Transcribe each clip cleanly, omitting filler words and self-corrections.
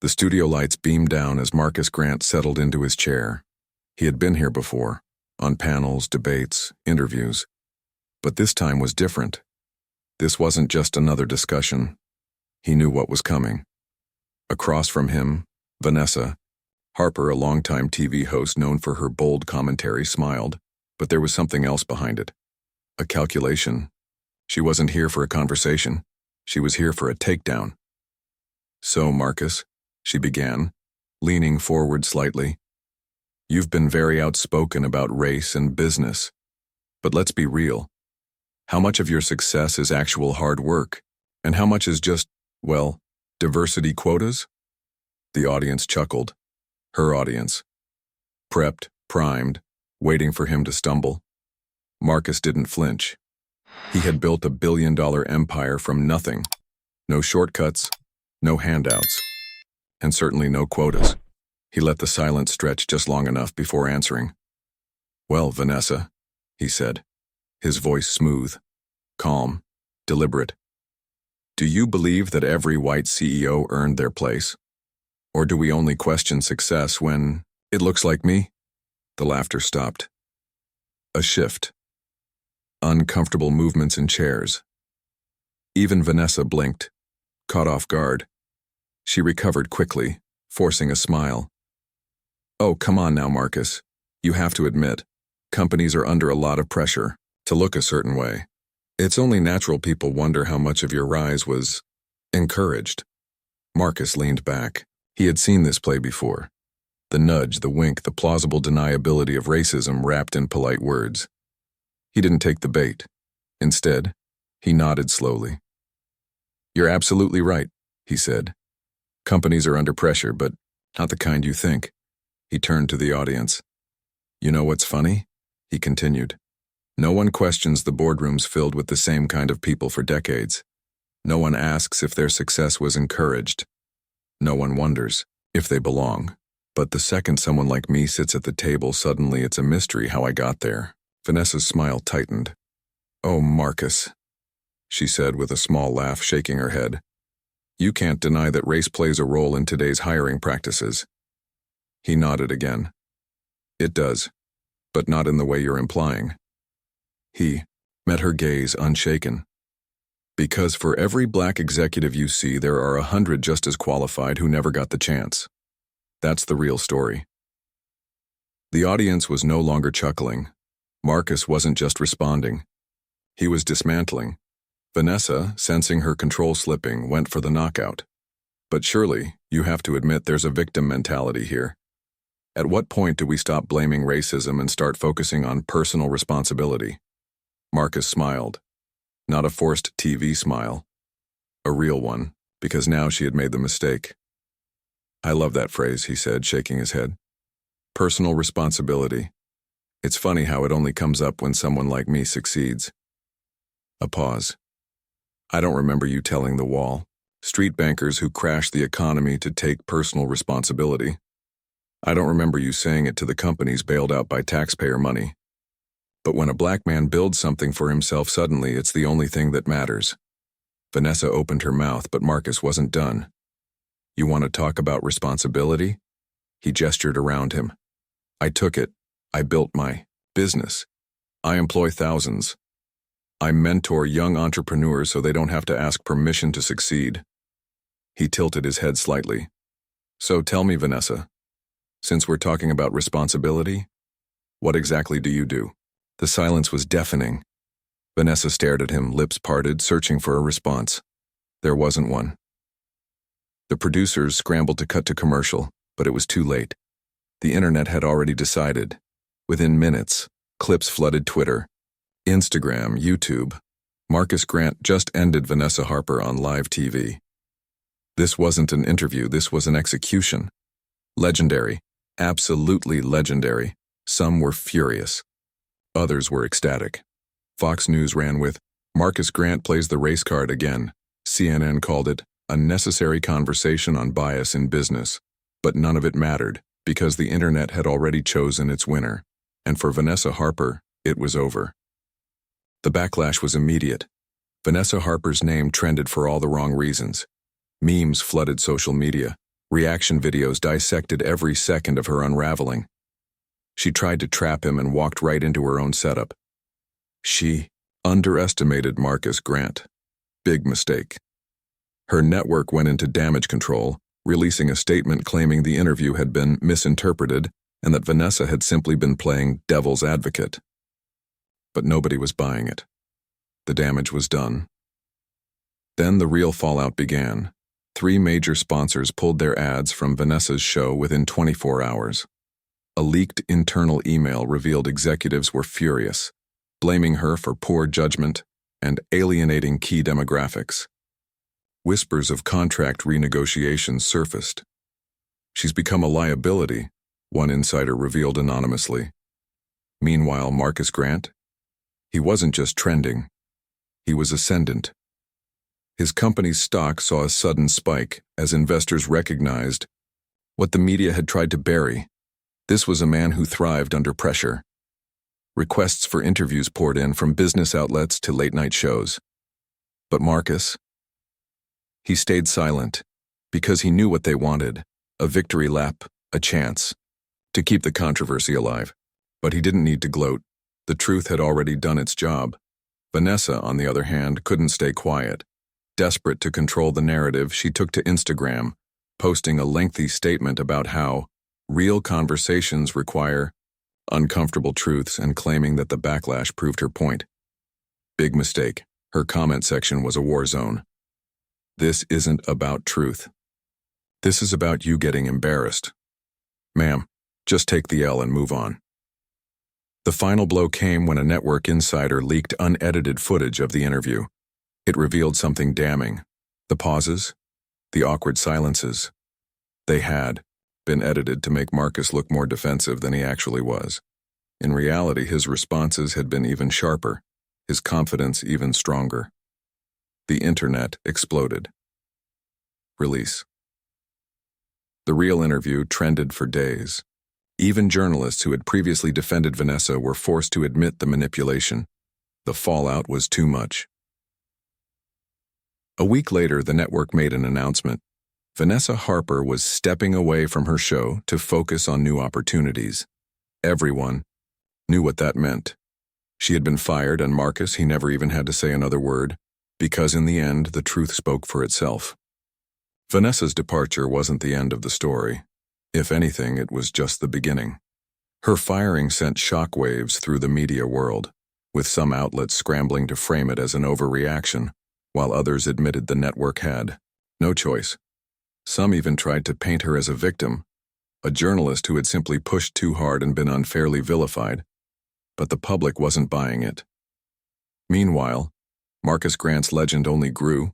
The studio lights beamed down as Marcus Grant settled into his chair. He had been here before, on panels, debates, interviews. But this time was different. This wasn't just another discussion. He knew what was coming. Across from him, Vanessa Harper, a longtime TV host known for her bold commentary, smiled, but there was something else behind it. A calculation. She wasn't here for a conversation. She was here for a takedown. "So, Marcus," she began, leaning forward slightly, "you've been very outspoken about race and business. But let's be real. How much of your success is actual hard work, and how much is just, well, diversity quotas?" The audience chuckled. Her audience. Prepped, primed, waiting for him to stumble. Marcus didn't flinch. He had built $1 billion empire from nothing. No shortcuts, no handouts, and certainly no quotas. He let the silence stretch just long enough before answering. "Well, Vanessa," he said, his voice smooth, calm, deliberate. "Do you believe that every white CEO earned their place? Or do we only question success when it looks like me?" The laughter stopped. A shift. Uncomfortable movements in chairs. Even Vanessa blinked, caught off guard. She recovered quickly, forcing a smile. "Oh, come on now, Marcus. You have to admit, companies are under a lot of pressure to look a certain way. It's only natural people wonder how much of your rise was encouraged." Marcus leaned back. He had seen this play before. The nudge, the wink, the plausible deniability of racism wrapped in polite words. He didn't take the bait. Instead, he nodded slowly. "You're absolutely right," he said. "Companies are under pressure, but not the kind you think." He turned to the audience. "You know what's funny?" he continued. "No one questions the boardrooms filled with the same kind of people for decades. No one asks if their success was encouraged. No one wonders if they belong. But the second someone like me sits at the table, suddenly it's a mystery how I got there." Vanessa's smile tightened. "Oh, Marcus," she said with a small laugh, shaking her head. "You can't deny that race plays a role in today's hiring practices." He nodded again. "It does, but not in the way you're implying." He met her gaze unshaken. "Because for every black executive you see, there are 100 just as qualified who never got the chance. That's the real story." The audience was no longer chuckling. Marcus wasn't just responding. He was dismantling. Vanessa, sensing her control slipping, went for the knockout. "But surely, you have to admit there's a victim mentality here. At what point do we stop blaming racism and start focusing on personal responsibility?" Marcus smiled. Not a forced TV smile. A real one, because now she had made the mistake. "I love that phrase," he said, shaking his head. "Personal responsibility. It's funny how it only comes up when someone like me succeeds." A pause. "I don't remember you telling the wall. Street bankers who crashed the economy to take personal responsibility. I don't remember you saying it to the companies bailed out by taxpayer money. But when a black man builds something for himself, suddenly it's the only thing that matters." Vanessa opened her mouth, but Marcus wasn't done. "You want to talk about responsibility?" He gestured around him. "I took it. I built my business. I employ thousands. I mentor young entrepreneurs so they don't have to ask permission to succeed." He tilted his head slightly. "So tell me, Vanessa, since we're talking about responsibility, what exactly do you do?" The silence was deafening. Vanessa stared at him, lips parted, searching for a response. There wasn't one. The producers scrambled to cut to commercial, but it was too late. The internet had already decided. Within minutes, clips flooded Twitter, Instagram, YouTube. Marcus Grant just ended Vanessa Harper on live TV. This wasn't an interview, this was an execution. Legendary, absolutely legendary. Some were furious. Others were ecstatic. Fox News ran with, "Marcus Grant plays the race card again." CNN called it a necessary conversation on bias in business. But none of it mattered, because the internet had already chosen its winner. And for Vanessa Harper, it was over. The backlash was immediate. Vanessa Harper's name trended for all the wrong reasons. Memes flooded social media. Reaction videos dissected every second of her unraveling. She tried to trap him and walked right into her own setup. She underestimated Marcus Grant. Big mistake. Her network went into damage control, releasing a statement claiming the interview had been misinterpreted and that Vanessa had simply been playing devil's advocate. But nobody was buying it. The damage was done. Then the real fallout began. 3 major sponsors pulled their ads from Vanessa's show within 24 hours. A leaked internal email revealed executives were furious, blaming her for poor judgment and alienating key demographics. Whispers of contract renegotiations surfaced. "She's become a liability," one insider revealed anonymously. Meanwhile, Marcus Grant? He wasn't just trending. He was ascendant. His company's stock saw a sudden spike as investors recognized what the media had tried to bury. This was a man who thrived under pressure. Requests for interviews poured in from business outlets to late-night shows. But Marcus? He stayed silent because he knew what they wanted, a victory lap, a chance to keep the controversy alive. But he didn't need to gloat. The truth had already done its job. Vanessa, on the other hand, couldn't stay quiet. Desperate to control the narrative, she took to Instagram, posting a lengthy statement about how real conversations require uncomfortable truths and claiming that the backlash proved her point. Big mistake. Her comment section was a war zone. "This isn't about truth. This is about you getting embarrassed. Ma'am, just take the L and move on." The final blow came when a network insider leaked unedited footage of the interview. It revealed something damning. The pauses, the awkward silences. They had been edited to make Marcus look more defensive than he actually was. In reality, his responses had been even sharper, his confidence even stronger. The internet exploded. Release. The real interview trended for days. Even journalists who had previously defended Vanessa were forced to admit the manipulation. The fallout was too much. A week later, the network made an announcement. Vanessa Harper was stepping away from her show to focus on new opportunities. Everyone knew what that meant. She had been fired, and Marcus, he never even had to say another word, because in the end, the truth spoke for itself. Vanessa's departure wasn't the end of the story. If anything, it was just the beginning. Her firing sent shockwaves through the media world, with some outlets scrambling to frame it as an overreaction, while others admitted the network had no choice. Some even tried to paint her as a victim, a journalist who had simply pushed too hard and been unfairly vilified. But the public wasn't buying it. Meanwhile, Marcus Grant's legend only grew.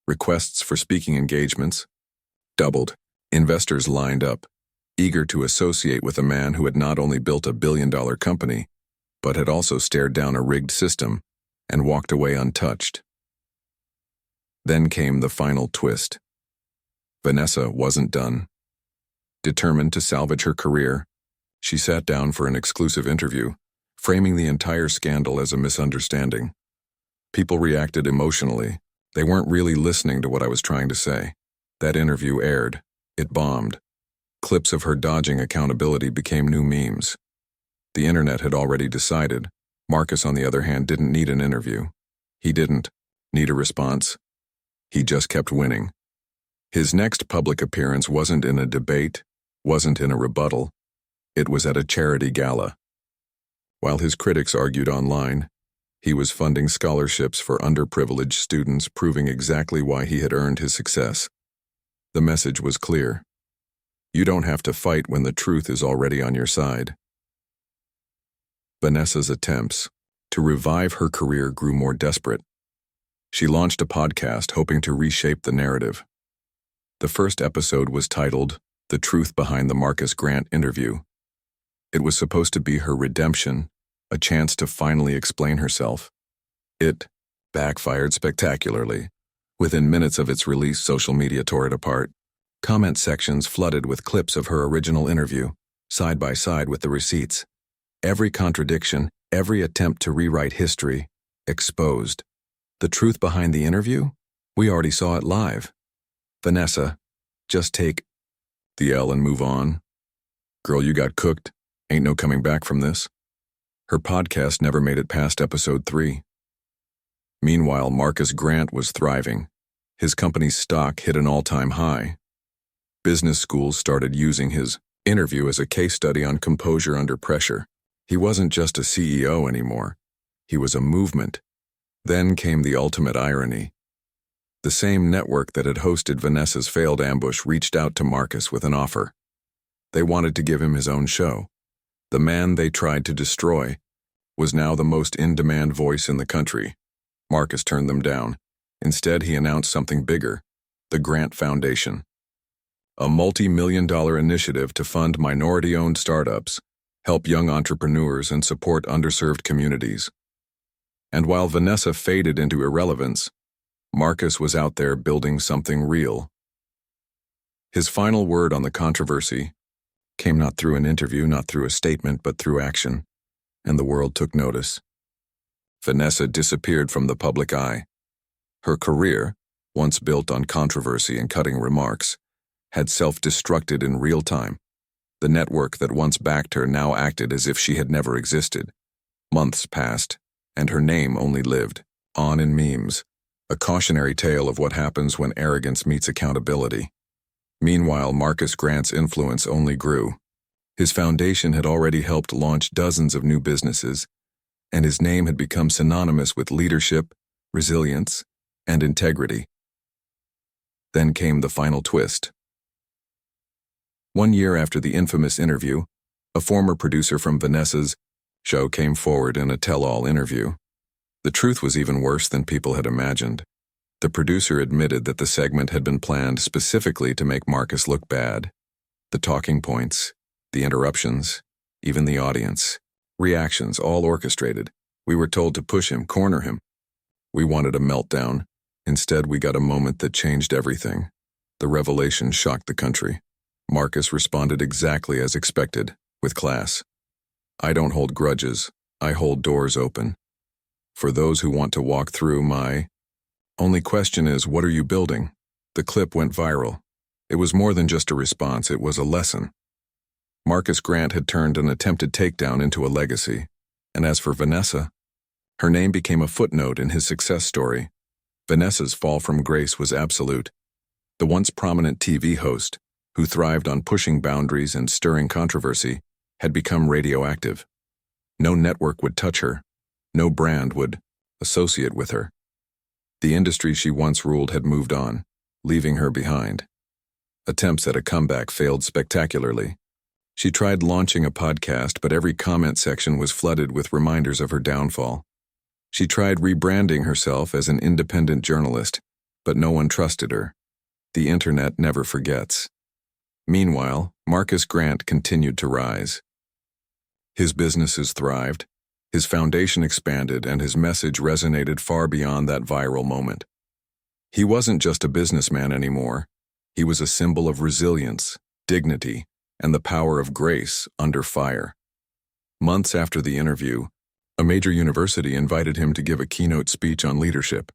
Requests for speaking engagements doubled. Investors lined up, eager to associate with a man who had not only built a billion-dollar company, but had also stared down a rigged system and walked away untouched. Then came the final twist. Vanessa wasn't done. Determined to salvage her career, she sat down for an exclusive interview, framing the entire scandal as a misunderstanding. People reacted emotionally. They weren't really listening to what I was trying to say. That interview aired. It bombed. Clips of her dodging accountability became new memes. The internet had already decided. Marcus, on the other hand, didn't need an interview. He didn't need a response. He just kept winning. His next public appearance wasn't in a debate, wasn't in a rebuttal. It was at a charity gala. While his critics argued online, he was funding scholarships for underprivileged students, proving exactly why he had earned his success. The message was clear. You don't have to fight when the truth is already on your side. Vanessa's attempts to revive her career grew more desperate. She launched a podcast hoping to reshape the narrative. The first episode was titled "The Truth Behind the Marcus Grant Interview." It was supposed to be her redemption, a chance to finally explain herself. It backfired spectacularly. Within minutes of its release, social media tore it apart. Comment sections flooded with clips of her original interview, side by side with the receipts. Every contradiction, every attempt to rewrite history, exposed. The truth behind the interview? We already saw it live. Vanessa, just take The L and move on. Girl, you got cooked. Ain't no coming back from this. Her podcast never made it past episode 3. Meanwhile, Marcus Grant was thriving. His company's stock hit an all-time high. Business schools started using his interview as a case study on composure under pressure. He wasn't just a CEO anymore. He was a movement. Then came the ultimate irony. The same network that had hosted Vanessa's failed ambush reached out to Marcus with an offer. They wanted to give him his own show. The man they tried to destroy was now the most in-demand voice in the country. Marcus turned them down. Instead, he announced something bigger, the Grant Foundation, a multi-million-dollar initiative to fund minority-owned startups, help young entrepreneurs, and support underserved communities. And while Vanessa faded into irrelevance, Marcus was out there building something real. His final word on the controversy came not through an interview, not through a statement, but through action, and the world took notice. Vanessa disappeared from the public eye. Her career, once built on controversy and cutting remarks, had self-destructed in real time. The network that once backed her now acted as if she had never existed. Months passed, and her name only lived on in memes, a cautionary tale of what happens when arrogance meets accountability. Meanwhile, Marcus Grant's influence only grew. His foundation had already helped launch dozens of new businesses, and his name had become synonymous with leadership, resilience, and integrity. Then came the final twist. 1 year after the infamous interview, a former producer from Vanessa's show came forward in a tell-all interview. The truth was even worse than people had imagined. The producer admitted that the segment had been planned specifically to make Marcus look bad. The talking points, the interruptions, even the audience, reactions, all orchestrated. We were told to push him, corner him. We wanted a meltdown. Instead, we got a moment that changed everything. The revelation shocked the country. Marcus responded exactly as expected, with class. I don't hold grudges. I hold doors open. For those who want to walk through my only question is, what are you building? The clip went viral. It was more than just a response, it was a lesson. Marcus Grant had turned an attempted takedown into a legacy. And as for Vanessa, her name became a footnote in his success story. Vanessa's fall from grace was absolute. The once prominent TV host, who thrived on pushing boundaries and stirring controversy, had become radioactive. No network would touch her. No brand would associate with her. The industry she once ruled had moved on, leaving her behind. Attempts at a comeback failed spectacularly. She tried launching a podcast, but every comment section was flooded with reminders of her downfall. She tried rebranding herself as an independent journalist, but no one trusted her. The internet never forgets. Meanwhile, Marcus Grant continued to rise. His businesses thrived, his foundation expanded, and his message resonated far beyond that viral moment. He wasn't just a businessman anymore. He was a symbol of resilience, dignity, and the power of grace under fire. Months after the interview, a major university invited him to give a keynote speech on leadership.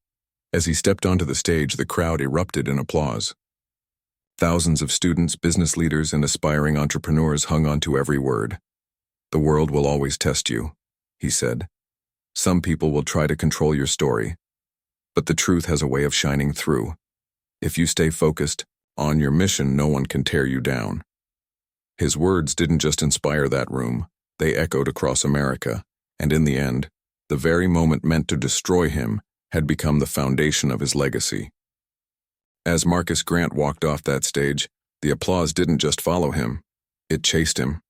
As he stepped onto the stage, the crowd erupted in applause. Thousands of students, business leaders, and aspiring entrepreneurs hung on to every word. The world will always test you, he said. Some people will try to control your story, but the truth has a way of shining through. If you stay focused on your mission, no one can tear you down. His words didn't just inspire that room, they echoed across America, and in the end, the very moment meant to destroy him had become the foundation of his legacy. As Marcus Grant walked off that stage, the applause didn't just follow him, it chased him.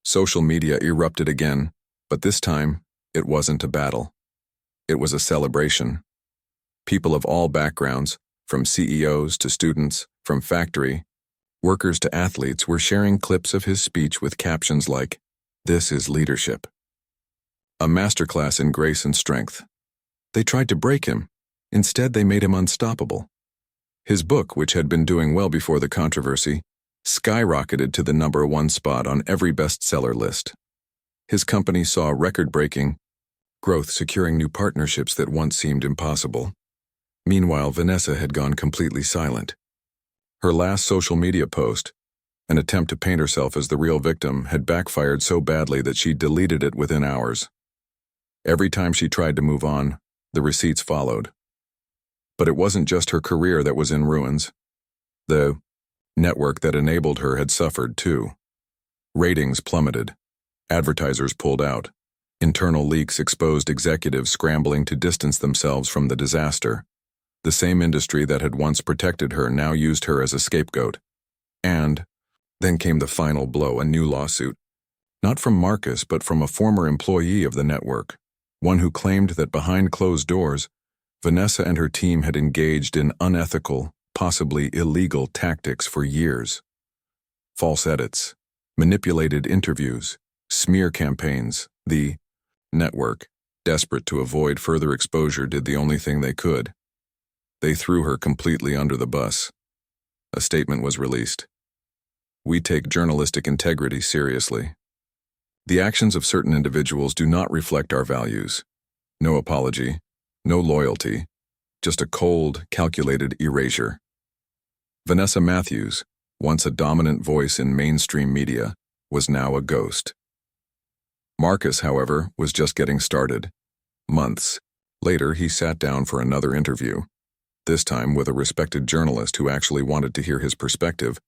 Social media erupted again, but this time, it wasn't a battle. It was a celebration. People of all backgrounds, from CEOs to students, from factory workers to athletes, were sharing clips of his speech with captions like, "This is leadership." A masterclass in grace and strength. They tried to break him. Instead, they made him unstoppable. His book, which had been doing well before the controversy, skyrocketed to the #1 spot on every bestseller list. His company saw record-breaking growth, securing new partnerships that once seemed impossible. Meanwhile, Vanessa had gone completely silent. Her last social media post, An attempt to paint herself as the real victim had backfired so badly that she deleted it within hours. Every time she tried to move on, the receipts followed. But it wasn't just her career that was in ruins. The network that enabled her had suffered too. Ratings plummeted. Advertisers pulled out. Internal leaks exposed executives scrambling to distance themselves from the disaster. The same industry that had once protected her now used her as a scapegoat. And then came the final blow, a new lawsuit. Not from Marcus, but from a former employee of the network, one who claimed that behind closed doors, Vanessa and her team had engaged in unethical, possibly illegal tactics for years. False edits, manipulated interviews, smear campaigns. The network, desperate to avoid further exposure, did the only thing they could. They threw her completely under the bus. A statement was released. We take journalistic integrity seriously. The actions of certain individuals do not reflect our values. No apology, no loyalty, just a cold, calculated erasure. Vanessa Matthews, once a dominant voice in mainstream media, was now a ghost. Marcus, however, was just getting started. Months later, he sat down for another interview, this time with a respected journalist who actually wanted to hear his perspective,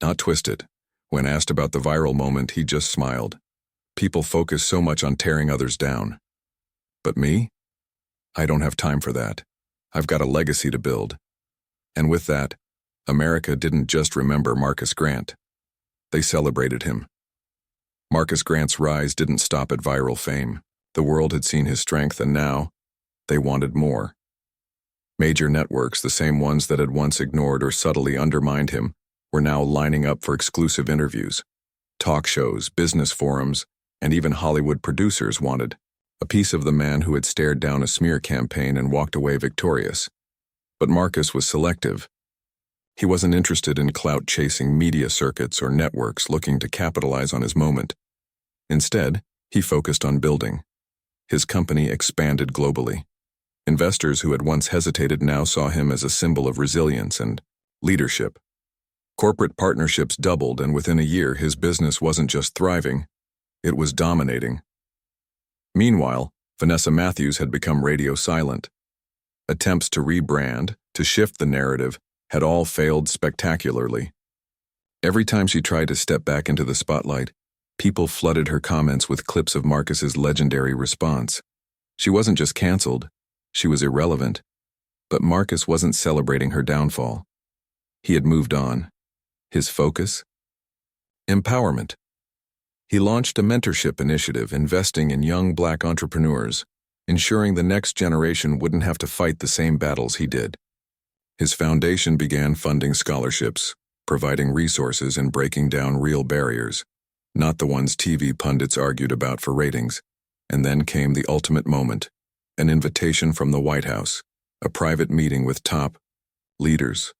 not twist it. When asked about the viral moment, he just smiled. People focus so much on tearing others down. But me? I don't have time for that. I've got a legacy to build. And with that, America didn't just remember Marcus Grant. They celebrated him. Marcus Grant's rise didn't stop at viral fame. The world had seen his strength, and now they wanted more. Major networks, the same ones that had once ignored or subtly undermined him, were now lining up for exclusive interviews. Talk shows, business forums, and even Hollywood producers wanted a piece of the man who had stared down a smear campaign and walked away victorious. But Marcus was selective. He wasn't interested in clout-chasing media circuits or networks looking to capitalize on his moment. Instead, he focused on building. His company expanded globally. Investors who had once hesitated now saw him as a symbol of resilience and leadership. Corporate partnerships doubled, and within a year his business wasn't just thriving, it was dominating. Meanwhile, Vanessa Matthews had become radio silent. Attempts to rebrand, to shift the narrative, had all failed spectacularly. Every time she tried to step back into the spotlight, people flooded her comments with clips of Marcus's legendary response. She wasn't just canceled, she was irrelevant. But Marcus wasn't celebrating her downfall. He had moved on. His focus? Empowerment. He launched a mentorship initiative investing in young Black entrepreneurs, ensuring the next generation wouldn't have to fight the same battles he did. His foundation began funding scholarships, providing resources and breaking down real barriers, not the ones TV pundits argued about for ratings. And then came the ultimate moment, an invitation from the White House, a private meeting with top leaders,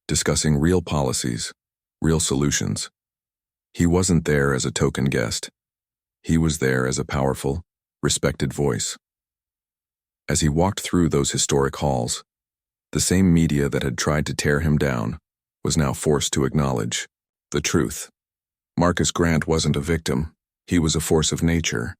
discussing real policies, real solutions. He wasn't there as a token guest. He was there as a powerful, respected voice. As he walked through those historic halls, the same media that had tried to tear him down was now forced to acknowledge the truth. Marcus Grant wasn't a victim. He was a force of nature.